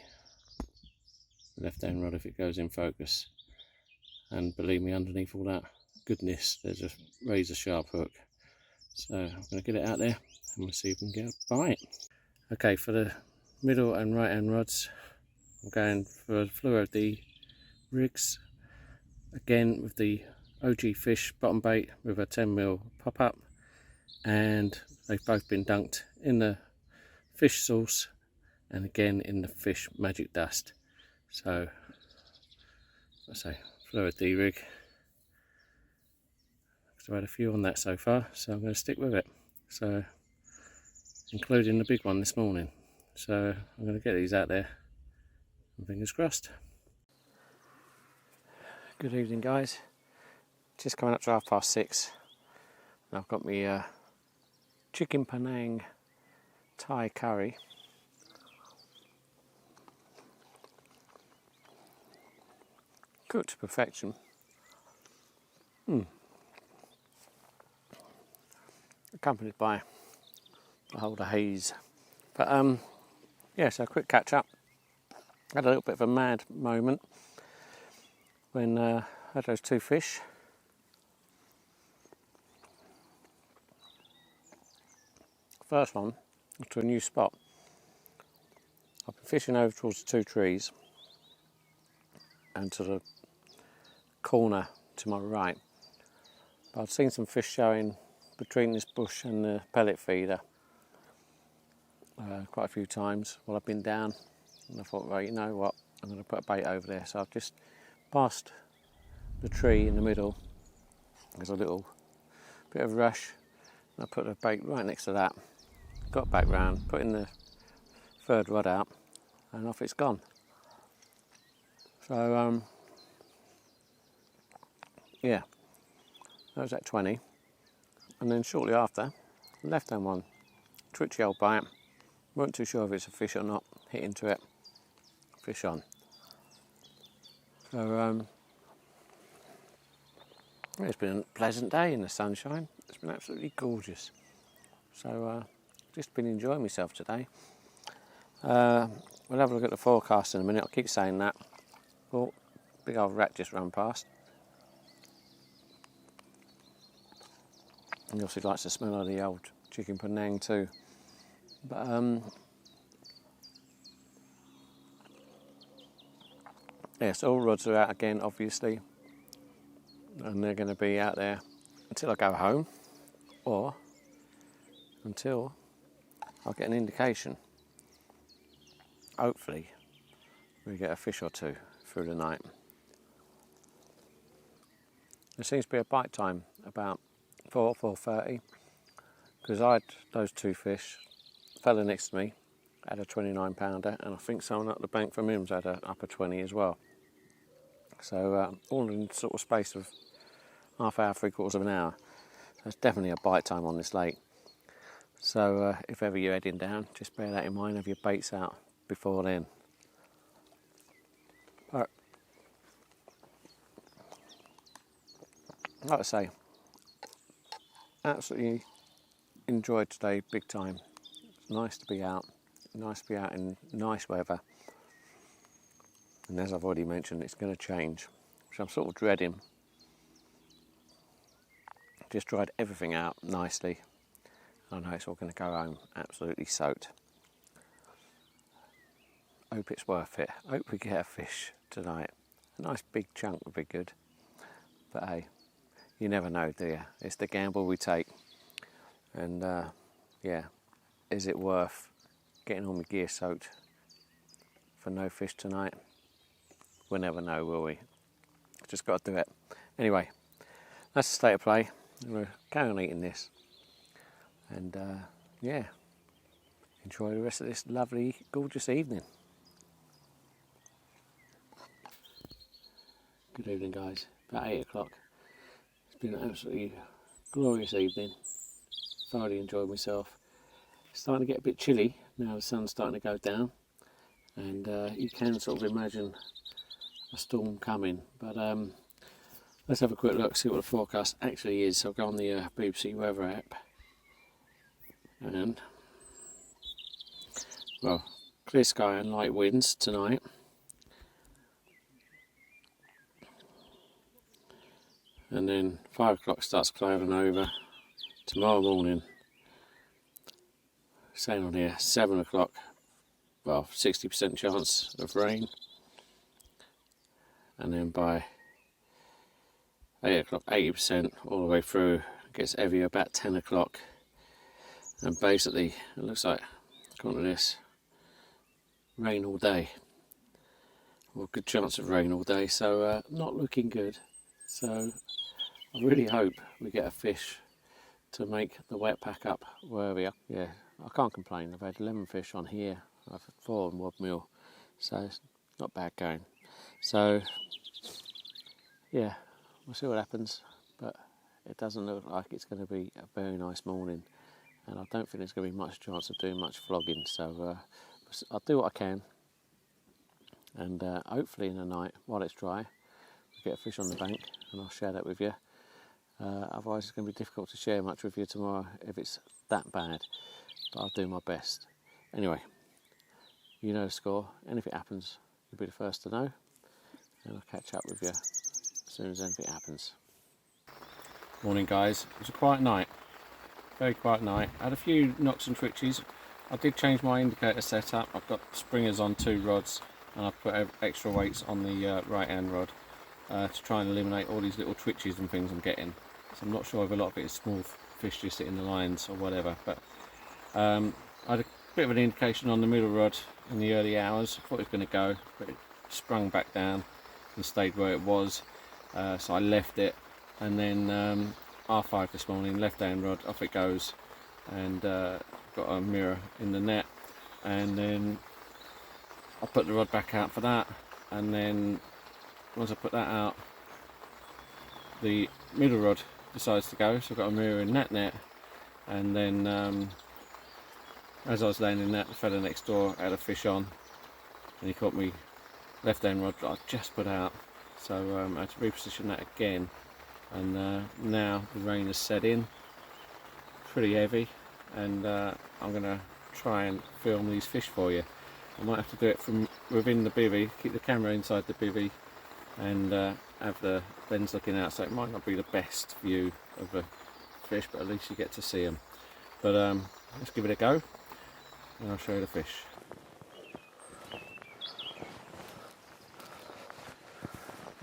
the left hand rod if it goes in focus. And believe me, underneath all that goodness, there's a razor sharp hook. So I'm going to get it out there and we'll see if we can get a bite. Okay, for the middle and right hand rods, I'm going for Fluoro D rigs. Again with the OG Fish bottom bait with a 10mm pop up, and they've both been dunked in the fish sauce and again in the fish magic dust. So I say Fluoro D rig. I've had a few on that so far, so I'm going to stick with it. So including the big one this morning. So I'm going to get these out there and fingers crossed. Good evening guys. Just coming up to 6:30. And I've got my chicken Penang Thai curry. Cooked to perfection. Accompanied by a hold of haze. But yeah, so a quick catch up. Had a little bit of a mad moment when I had those two fish. First one was to a new spot. I've been fishing over towards the two trees and to the corner to my right. But I'd seen some fish showing between this bush and the pellet feeder quite a few times while I've been down, and I thought, right, you know what, I'm going to put a bait over there. So I've just passed the tree in the middle. There's a little bit of rush, and I put the bait right next to that. Got back round, put in the third rod out, and off it's gone. So yeah, That was at 20. And then shortly after, left hand one, twitchy old bite. Weren't too sure if it's a fish or not. Hit into it, fish on. So it's been a pleasant day in the sunshine. It's been absolutely gorgeous. So just been enjoying myself today. We'll have a look at the forecast in a minute. I'll keep saying that. Oh, big old rat just ran past. He obviously likes the smell of the old chicken Penang too. But yes, all rods are out again, obviously, and they're going to be out there until I go home, or until I get an indication. Hopefully, we get a fish or two through the night. There seems to be a bite time about 4:30, because I had those two fish. Fella next to me had a 29-pounder, and I think someone up the bank from him's had an upper 20 as well. So all in sort of space of half hour, 3/4 of an hour. There's definitely a bite time on this lake. So if ever you're heading down, just bear that in mind. Have your baits out before then. But like I say, absolutely enjoyed today big time. It's nice to be out. Nice to be out in nice weather. And as I've already mentioned, it's going to change, which I'm sort of dreading. Just dried everything out nicely. I know it's all going to go home absolutely soaked. Hope it's worth it. Hope we get a fish tonight. A nice big chunk would be good. But hey, you never know, do you? It's the gamble we take. And yeah, is it worth getting all my gear soaked for no fish tonight? We'll never know, will we? Just got to do it. Anyway, that's the state of play. We'll carry on eating this. And yeah, enjoy the rest of this lovely, gorgeous evening. Good evening, guys. About 8 o'clock. It's been an absolutely glorious evening. Thoroughly enjoyed myself. It's starting to get a bit chilly now. The sun's starting to go down, and you can sort of imagine a storm coming. But let's have a quick look, see what the forecast actually is. So I'll go on the BBC weather app, and well, clear sky and light winds tonight. And then 5 o'clock starts clouding over. Tomorrow morning, saying on here, 7 o'clock, well, 60% chance of rain. And then by 8 o'clock, 80% all the way through. It gets heavier about 10 o'clock. And basically, it looks like, according to this, rain all day. Well, good chance of rain all day, so not looking good. So I really hope we get a fish to make the wet pack up wherever we are. Yeah, I can't complain. I've had 11 fish on here. I've had 4 on Rodmill, so it's not bad going. So yeah, we'll see what happens, but it doesn't look like it's going to be a very nice morning, and I don't think there's going to be much chance of doing much flogging. So I'll do what I can, and hopefully in the night, while it's dry, we'll get a fish on the bank, and I'll share that with you. Otherwise it's going to be difficult to share much with you tomorrow if it's that bad, but I'll do my best. Anyway, you know the score. Anything happens, you'll be the first to know, and I'll catch up with you as soon as anything happens. Morning, guys. It was a quiet night, very quiet night. I had a few knocks and twitches. I did change my indicator setup. I've got springers on 2 rods, and I've put extra weights on the right hand rod to try and eliminate all these little twitches and things I'm getting. So I'm not sure if a lot of it is small fish just hitting the lines or whatever, but I had a bit of an indication on the middle rod in the early hours. I thought it was going to go, but it sprung back down and stayed where it was, so I left it, and then R5 this morning, left hand rod, off it goes, and got a mirror in the net, and then I put the rod back out for that, and then once I put that out, the middle rod decides to go, so I've got a mirror in that net, and then as I was landing that, the fella next door had a fish on, and he caught me left hand rod that I just put out, so I had to reposition that again, and now the rain has set in, pretty heavy, and I'm going to try and film these fish for you. I might have to do it from within the bivvy, keep the camera inside the bivvy, and have the lens looking out, so it might not be the best view of the fish, but at least you get to see them. But let's give it a go, and I'll show you the fish.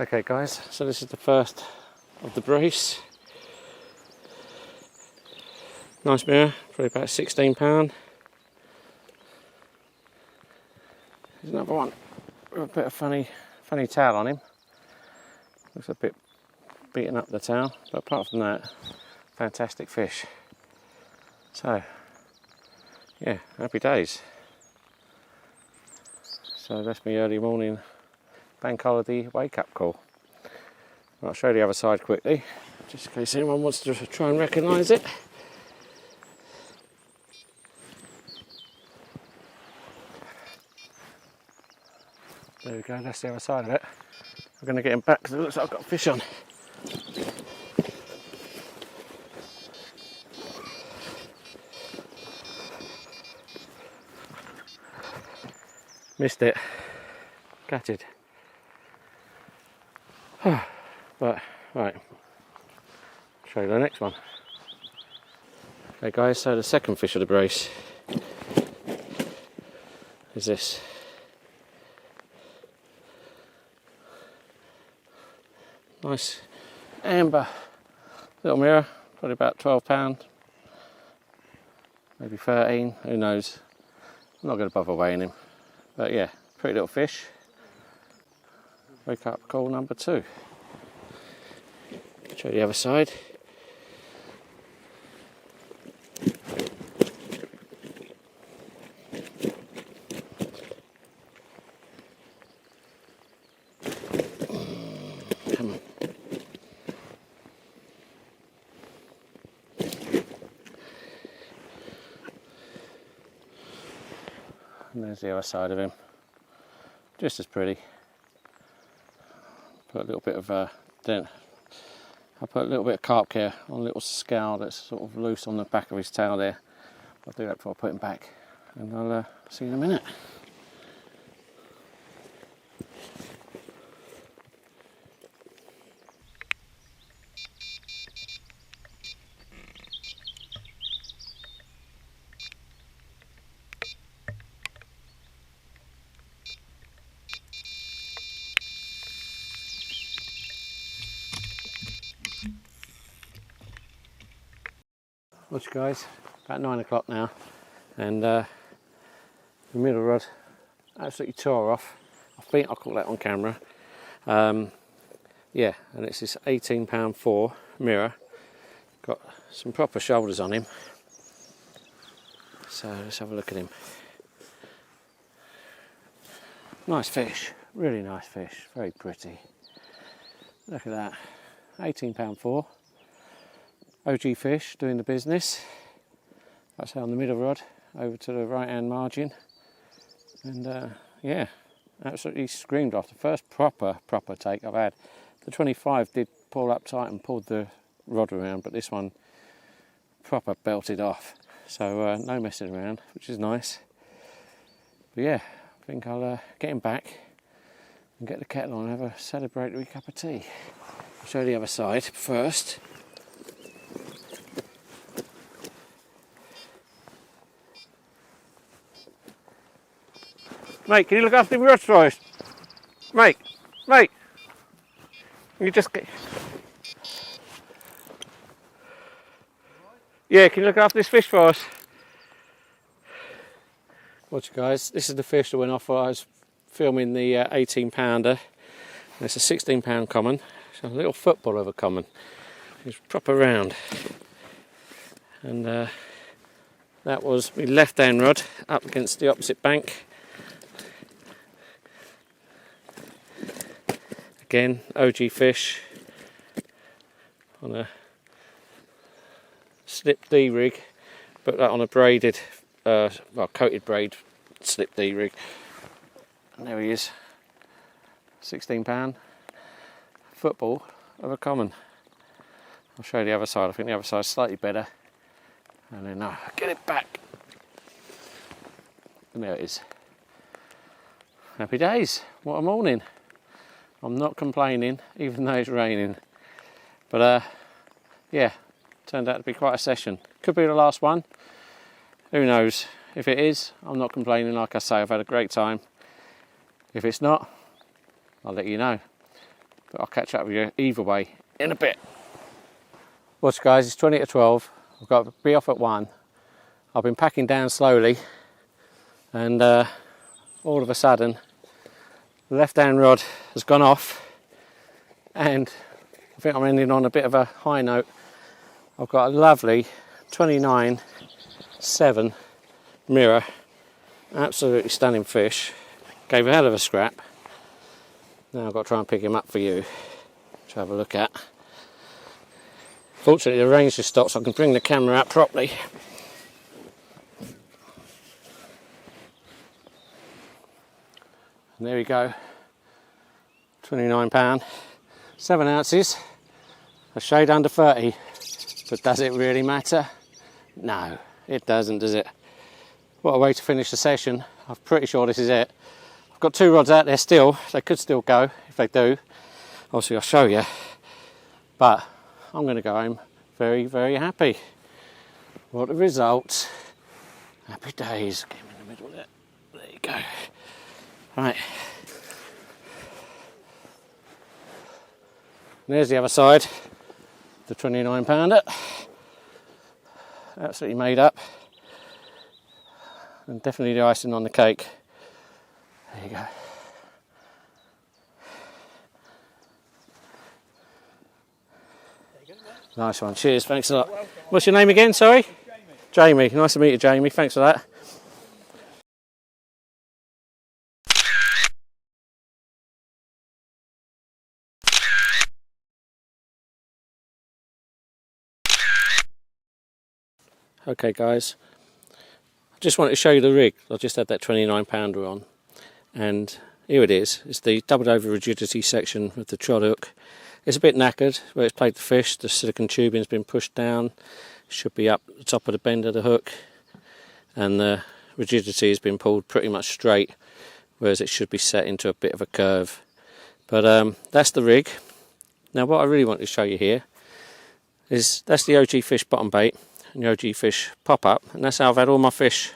Okay guys, so this is the first of the brace. Nice mirror, probably about £16. There's another one with a bit of funny tail on him. Looks a bit beaten up, the tail, but apart from that, fantastic fish. So yeah, happy days. So that's my early morning bank holiday wake up call. I'll show you the other side quickly, just in case anyone wants to try and recognise it. There we go, that's the other side of it. I'm going to get him back because it looks like I've got a fish on. Missed it. Gutted. But, right. Show you the next one. Okay guys, so the second fish of the brace is this. Nice amber little mirror, probably about £12, maybe 13, who knows. I'm not going to bother weighing him, but yeah, pretty little fish. Wake up call number 2. Show you the other side. Come on. And there's the other side of him. Just as pretty. Put a little bit of dent. I put a little bit of carp care on a little scowl that's sort of loose on the back of his tail there. I'll do that before I put him back, and I'll see you in a minute. Watch guys, about 9 o'clock now, and the middle rod absolutely tore off. I think I caught that on camera. Yeah, and it's this £18.4 mirror. Got some proper shoulders on him. So let's have a look at him. Nice fish, really nice fish, very pretty. Look at that, £18.4. OG fish doing the business. That's how on the middle rod over to the right hand margin, and yeah, absolutely screamed off. The first proper take I've had. The 25 did pull up tight and pulled the rod around, but this one proper belted off, so no messing around, which is nice. But yeah, I think I'll get him back and get the kettle on and have a celebratory cup of tea. I'll show you the other side first. Mate, can you look after the rods for us? Mate, you just get... Yeah, can you look after this fish for us? Watch guys, this is the fish that went off while I was filming the 18-pounder. It's a £16 common. It's a little football of a common. It's proper round. And that was my left hand rod up against the opposite bank. Again, OG fish on a slip D rig, put that on a braided, coated braid slip D rig. And there he is, £16 football of a common. I'll show you the other side. I think the other side's slightly better. And then I'll get it back. And there it is. Happy days. What a morning. I'm not complaining, even though it's raining. But yeah, turned out to be quite a session. Could be the last one. Who knows? If it is, I'm not complaining. Like I say, I've had a great time. If it's not, I'll let you know. But I'll catch up with you either way in a bit. Watch guys, it's 20 to 12. I've got to be off at 1. I've been packing down slowly, and all of a sudden the left hand rod has gone off, and I think I'm ending on a bit of a high note. I've got a lovely 29.7 mirror, absolutely stunning fish. Gave a hell of a scrap. Now I've got to try and pick him up for you to have a look at. Fortunately the rain's just stopped so I can bring the camera out properly. And there we go, £29, 7 ounces, a shade under 30. But does it really matter? No, it doesn't, does it? What a way to finish the session. I'm pretty sure this is it. I've got 2 rods out there still. They could still go if they do. Obviously I'll show you. But I'm going to go home very, very happy. What a result. Happy days. Get him in the middle there. There you go. Right. And there's the other side. The 29 pounder. Absolutely made up. And definitely the icing on the cake. There you go. Nice one, cheers, thanks a lot. What's your name again, sorry? Jamie. Jamie, nice to meet you, Jamie, thanks for that. Okay guys, I just wanted to show you the rig. I just had that 29 pounder on, and here it is. It's the doubled over rigidity section with the trod hook. It's a bit knackered where it's played the fish. The silicone tubing's been pushed down. Should be up the top of the bend of the hook, and the rigidity has been pulled pretty much straight, whereas it should be set into a bit of a curve. But that's the rig. Now what I really want to show you here is that's the OG Fish bottom bait and the OG Fish pop up, and that's how I've had all my fish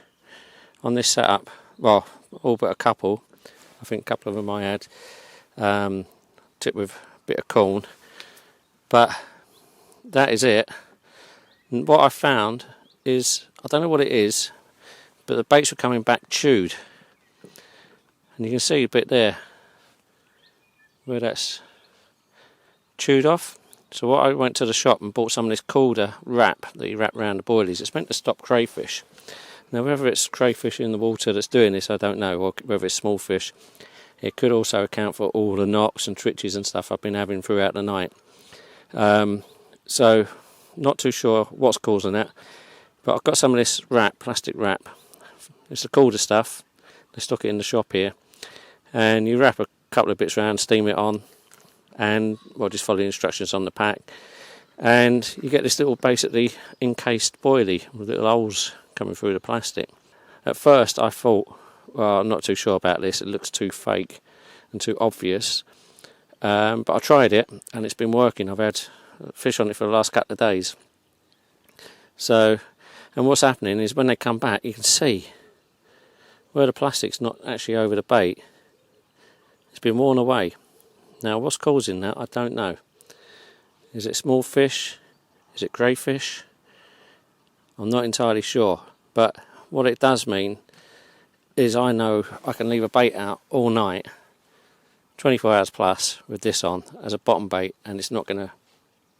on this setup. Well, all but a couple. I think a couple of them I had tipped with a bit of corn, but that is it. And what I found is, I don't know what it is, but the baits were coming back chewed, and you can see a bit there where that's chewed off. So what I went to the shop and bought some of this Calder wrap that you wrap around the boilies. It's meant to stop crayfish. Now whether it's crayfish in the water that's doing this, I don't know, or whether it's small fish. It could also account for all the knocks and twitches and stuff I've been having throughout the night. So not too sure what's causing that, but I've got some of this wrap, plastic wrap. It's the Calder stuff. They stock it in the shop here, and you wrap a couple of bits around, steam it on, and well, just follow the instructions on the pack, and you get this little basically encased boilie with little holes coming through the plastic. At first I thought, well, I'm not too sure about this, it looks too fake and too obvious, but I tried it and it's been working. I've had fish on it for the last couple of days. So, and what's happening is when they come back, you can see where the plastic's not actually over the bait, it's been worn away. Now what's causing that, I don't know. Is it small fish? Is it grey fish? I'm not entirely sure, but what it does mean is I know I can leave a bait out all night, 24 hours plus, with this on as a bottom bait, and it's not going to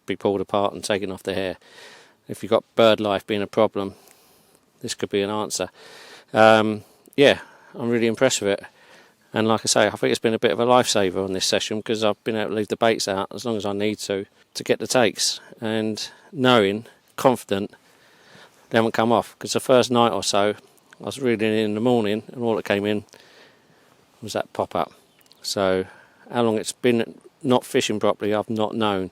be pulled apart and taken off the hair. If you've got bird life being a problem, this could be an answer. Yeah, I'm really impressed with it. And like I say, I think it's been a bit of a lifesaver on this session, because I've been able to leave the baits out as long as I need to get the takes, and knowing, confident they haven't come off, because the first night or so I was reeling in the morning and all that came in was that pop-up. So how long it's been not fishing properly I've not known,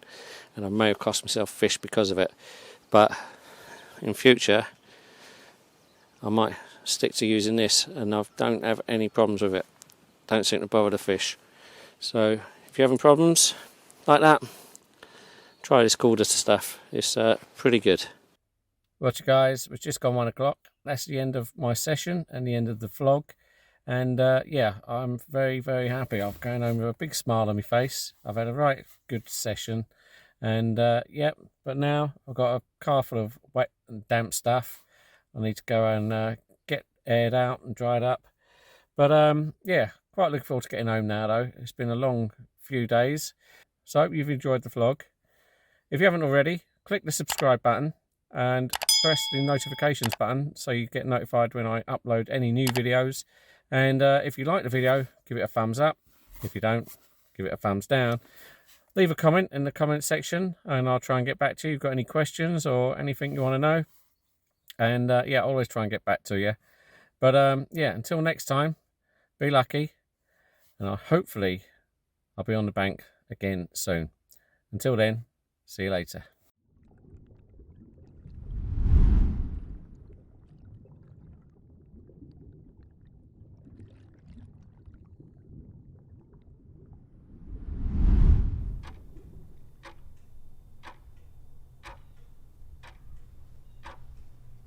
and I may have cost myself fish because of it, but in future I might stick to using this, and I don't have any problems with it. Don't seem to bother the fish. So if you're having problems like that, try this Cordata stuff. It's pretty good. Watch guys, it's just gone 1 o'clock. That's the end of my session and the end of the vlog. And yeah, I'm very, very happy. I'm going home with a big smile on my face. I've had a right good session. And yeah, but now I've got a car full of wet and damp stuff. I need to go and get aired out and dried up. But yeah, quite looking forward to getting home now though. It's been a long few days. So I hope you've enjoyed the vlog. If you haven't already, click the subscribe button and press the notifications button so you get notified when I upload any new videos. And if you like the video, give it a thumbs up. If you don't, give it a thumbs down. Leave a comment in the comment section and I'll try and get back to you. If you've got any questions or anything you want to know. And yeah, I'll always try and get back to you. But yeah, until next time, be lucky. And hopefully I'll be on the bank again soon. Until then, see you later.